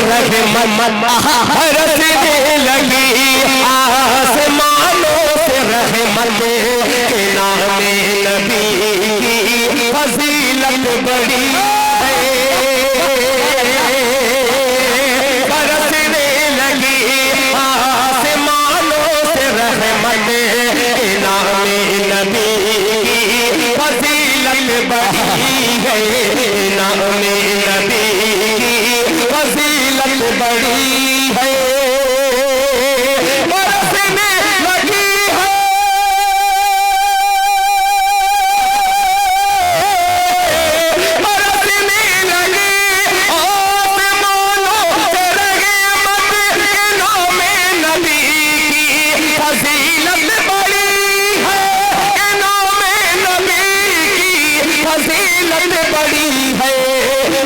रहमत बरसने लगी, आसमानों से रहमत के नाम नबी की फजीलत बड़ी है। बरसने लगी आसमानों से रहमत के नाम नबी की फजीलत बड़ी है। नाम नबी की फजीलत बड़ी है। बरसने लगी है, बरसने लगी आसमानों से रहमत के नाम नबी की फजीलत बड़ी है। नाम नबी की फजीलत बड़ी है।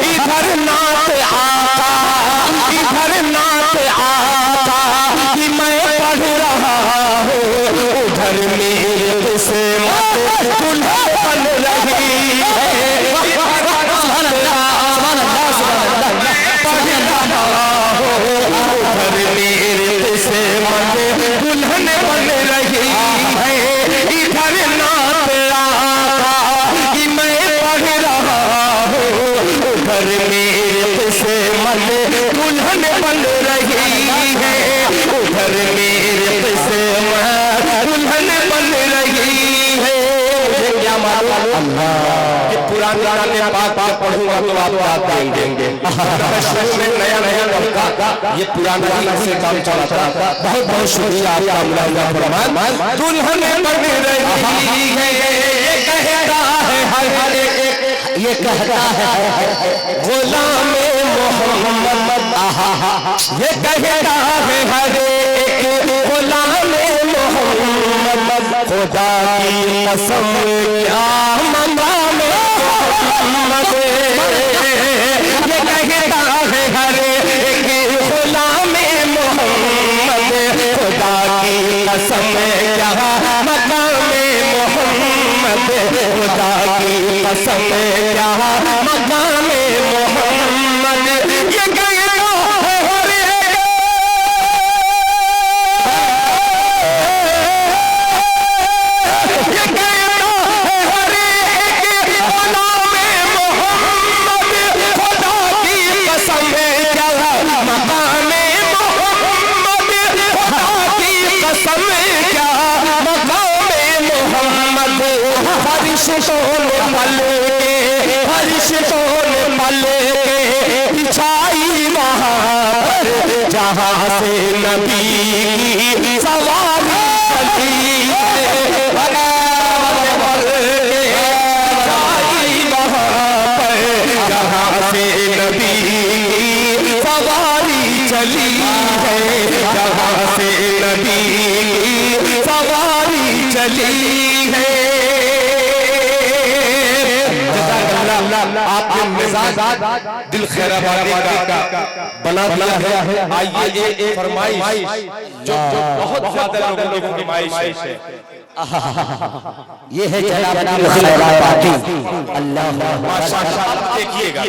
इधर नात आता, इधर नात आता कि मैं पढ़ रहा हूँ, उधर मेरे किस्मत दुल्हन बन रही है। पढ़ रहा हूँ, उधर मेरे किस्मत दुल्हन बन रही है। इधर नात आता कि मैं पढ़ रहा हूँ, उधर मेरे किस्मत दुल्हन बन रही है। उधर मेरे किस्मत दुल्हन बन रही है। क्या मालूम कि पुरानी गाने बात पढ़ूंगा तो आप बात देंगे। शुरू में नया नया लड़का ये पुराना ही से काम चला था। बहुत बहुत शुक्रिया आपका मुलाजा फरमान। दुल्हन बन रही है, ये कहता है हर एक, ये कहता है गुलाम मोहम्मद, ये कहता है हर एक गुलाम मोहम्मद। खुदा की कसम क्या मकाम मोहम्मद, ये कहता है हर एक गुलाम मोहम्मद। खुदा की कसम क्या मकाम मोहम्मद, खुदा की कसम क्या मकाम मोहम्मद। ये कहता है हर एक, ये कहता है हर एक गुलाम मोहम्मद। खुदा की कसम क्या मकाम मोहम्मद, खुदा की कसम क्या मकाम मोहम्मद। फरिश्तों ने पल के, फरिश्तों ने पल के बिछाई वहाँ पर, जहाँ से नबी की सवारी चली है। बिछाई वहाँ पर, जहाँ से नबी की सवारी चली है, जहाँ से नबी की सवारी चली है। आपके मिजाज दिल खैराबादी का बना दिया है। आइए एक फरमाइश जो बहुत ज्यादा लोगों की फरमाइश है, ये है जनाब खैराबादी। अल्लाह माशाअल्लाह देखिएगा।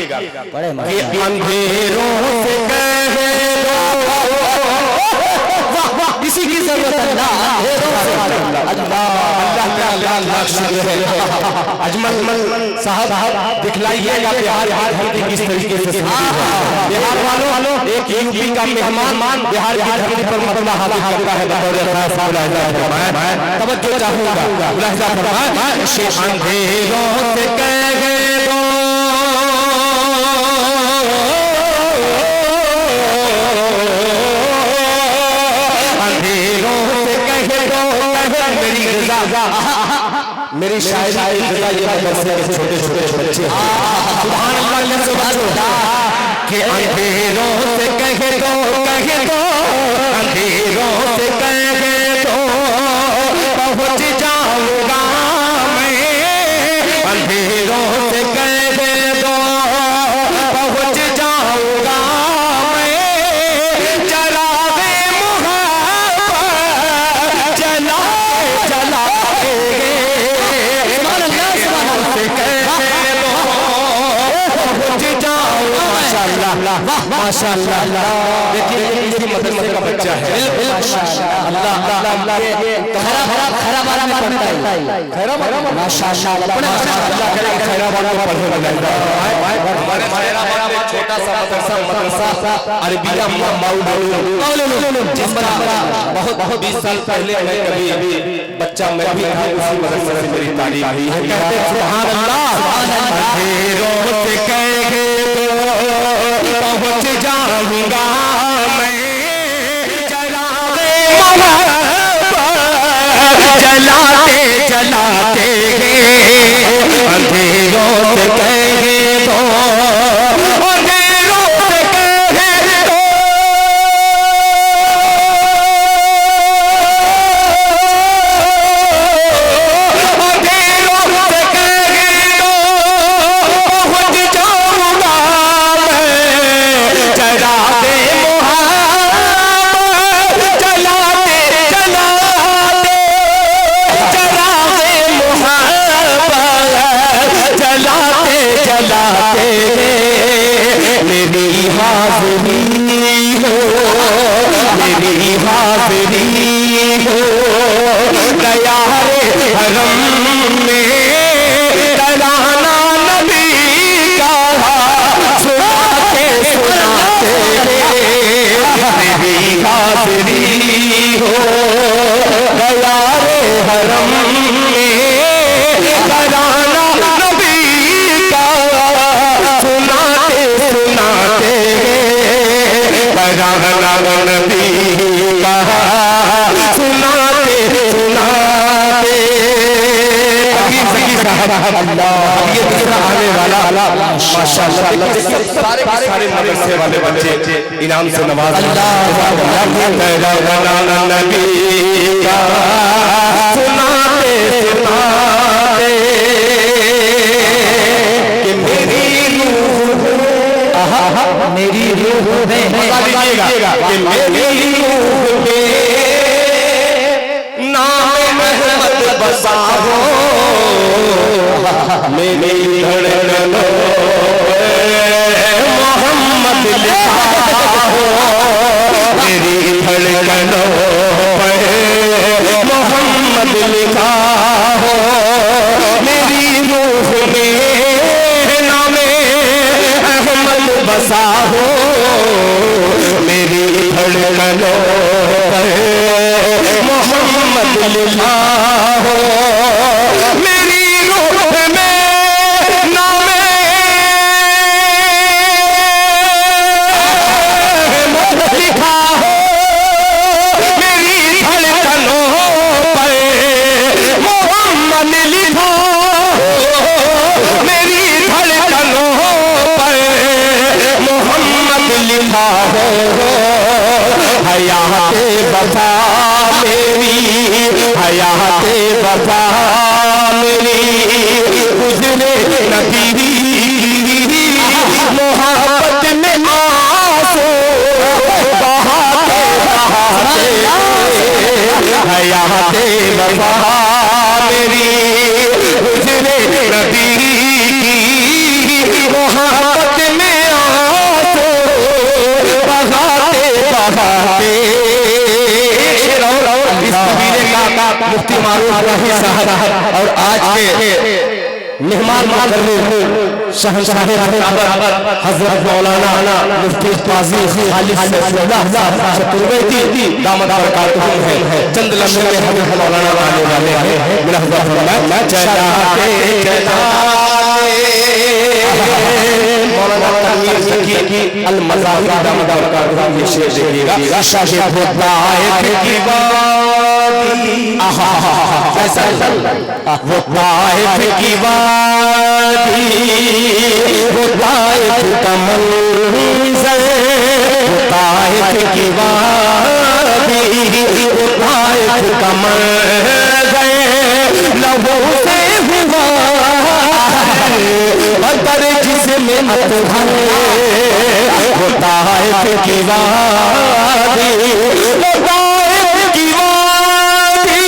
ये अंधेरों से कह दो, वाह वाह किसी की जरूरत अल्लाह अल्लाह शुक्र है। अजमल साहब दिखलाइएगा बिहार धरती किस तरीके से बिहार वालों। एक यूपी का मेहमान बिहार की धरती पर मतलब हाजिर करता है। तवज्जो चाहूंगा, लहजा फरमाएं। अंधेरों से कह दो, अंधेरों से कह दो मेरी रज़ा, मेरी शायरी रज़ा। ये मदरसे के छोटे छोटे बच्चे सुभान अल्लाह सुभान अल्लाह के अंधेरों से कह दो, अंधेरों से कह दो पहुंच जाऊंगा मैं। अंधेरों से कह दो पहुंच जाऊंगा मैं। जलावे मुहब्बत जलाए से कह दो पहुंच जाऊंगा। माशाअल्लाह। देखिए किसी मदरसे का बच्चा है, अल्लाह खैराबाद में पढ़ता है, माशाअल्लाह खैराबाद में पढ़ने लगा। हमारे खैराबाद में छोटा सा मदरसा अरबिया जिसका बहुत 20 साल पहले मैं कभी बच्चा मैं भी था, उसी मदरसे से मेरी तारीफ हुई है। कहते हैं सुभान अल्लाह, अंधेरों से कहे तो पहुंच जाऊंगा मैं, जलाते जलाते अंधेरों से कहे तो ये दूसरा आने वाला माशाअल्लाह सारे मदरसे वाले बच्चे इनाम से नवाज अल्लाह नबी का सुनाते सुनाते कि मेरी रूह में कि मेरी रूह में नाम अहमद बसा हो, मेरी धड़कनों मोहम्मद लिखा हो, मेरी धड़कनों मोहम्मद लिखा हो, मेरी रूह में नाम अहमद बसा हो, मेरी धड़कनों मोहम्मद लिखा हो, मेरी रूह में नाम लिखा हो, मेरी धड़कनों पर मोहम्मद लिखा हो, मेरी धड़कनों पर मोहम्मद लिखा हो, हयाते वफा मेरी हयाते वफा मेरी गुजरे नबी मोहब्बत में आंसू बहाते बहाते, हयाते वफा मेरी गुजरे नबी मोहब्बत में आंसू बहाते बहाते। मुफ्ती मारूफ रही साहब और आज के मेहमान शहंशाह हजरत मौलाना मुफ्ती काजी खालिद सैफुल्लाह चतुर्वेदी दामद बरकातुहुम हैं। चंद लम्हे में हमें मौलाना आने वाले हैं। मेरा मैं चलाते मौलाना तनवीर ज़की अल मज़ाहिर दामद बरकातुहुम ये शेर देखिएगा, शाहिद होता है की वादी कैसा वो ताइफ की वादी, वो ताइफ का मंज़र, वो ताइफ की वादी, वो ताइफ का मंज़र लहू से हुआ अगर जिसमें अतहर, वो ताइफ की वादी, वो ताइफ की वादी,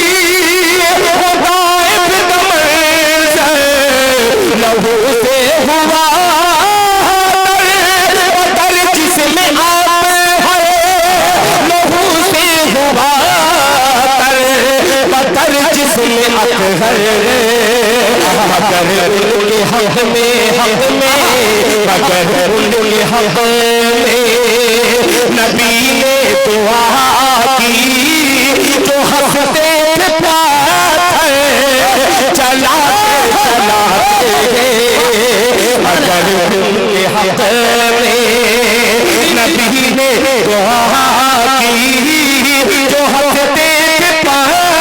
वो ताइफ का मंज़र लहू से हुआ अगर पत्थर मगर उनके हक में मगर उनके हक में नबी ने दुआ की जो हंसते थे पत्थर चलाते मगर उनके हक में नबी ने दुआ की जो हंसते थे पत्थर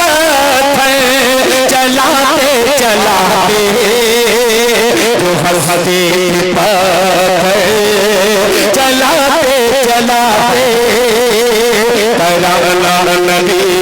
चलाते जो हंसते पत्थर चलाते नबी